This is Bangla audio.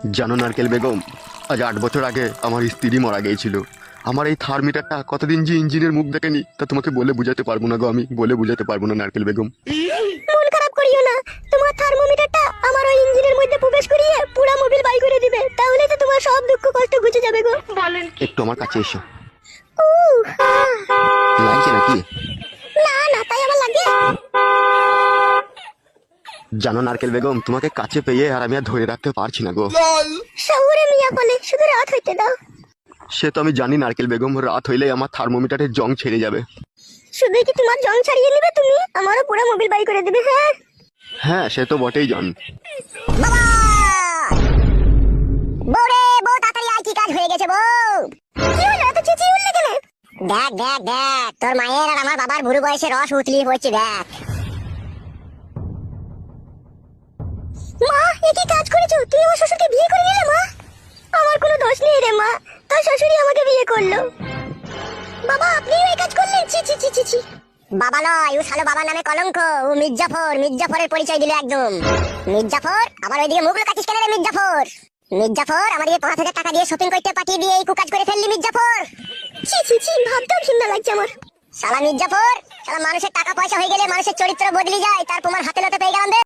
জানো নারকেল বেগম, আজ 8 বছর আগে আমার স্ত্রী মারা গিয়েছিল। আমার এই থার্মিটারটা কতদিন যে ইঞ্জিনের মুখ দেখেনি তা তোমাকে বলে বুঝাতে পারবো না গো, আমি বলে বুঝাতে পারবো না নারকেল বেগম। মন খারাপ করিও না, তোমার থার্মোমিটারটা আমার ওই ইঞ্জিনের মধ্যে প্রবেশ করিয়ে পুরো মোবিল বাই করে দিবে, তাহলে তো তোমার সব দুঃখ কষ্ট ঘুচে যাবে গো। বলেন একটু আমার কাছে এসো। আহ, লাগছে নাকি? না না, তাই আমার লাগে। জানো নারকেল বেগম, তোমাকে কাছে পেয়ে আর আমি আর ধরে রাখতে পারছি না গো। শহুরে মিয়া বলে শুধু রাত হইতে দাও। সে তো আমি জানি নারকেল বেগম, রাত হইলেই আমার থার্মোমিটারের জং ছেড়ে যাবে। শুধু কি তোমার জং ছাড়িয়ে নিবে তুমি, আমারও পুরো মোবিল বাই করে দিবে। হ্যাঁ হ্যাঁ সে তো বটেই জান। বাবা, বউরে বউ তাড়াতাড়ি আয়, কি কাজ হয়ে গেছে বউ? কি হলো, এত চেঁচিয়ে উঠলে কেন? দেখ দেখ দেখ, তোর মায়ের আর আমার বাবার বুড়ো বয়সে রস উতলি হচ্ছে, দেখ। মা, এ কি কাজ করেছো তুমি? আমার শ্বশুরকে বিয়ে করে নিলে মা। আমার কোনো দোষ নেই রে মা, তোর শ্বশুরই আমাকে বিয়ে করলো। বাবা, আপনিও এই কাজ করলেন? ছি ছি ছি ছি ছি। বাবা নয়, ও শালো বাবার নামে কলঙ্ক। ও মির্জাফর, মির্জাফরের পরিচয় দিল একদম। মির্জাফর, আবার ওইদিকে মুখ লুকাচ্ছিস কেন রে মির্জাফর? মির্জাফর, আমাদের 5,000 টাকা দিয়ে শপিং করতে পাঠিয়ে দিয়ে এই কুকাজ করে ফেললি মির্জাফর। ছি ছি ছি, ভাবতেও ঘৃণা লাগছে আমার। শালা মির্জাফর, শালা মানুষের টাকা পয়সা হয়ে গেলে মানুষের চরিত্র বদলে যায়, তার প্রমাণ হাতে নাতে পেয়ে গেলাম রে।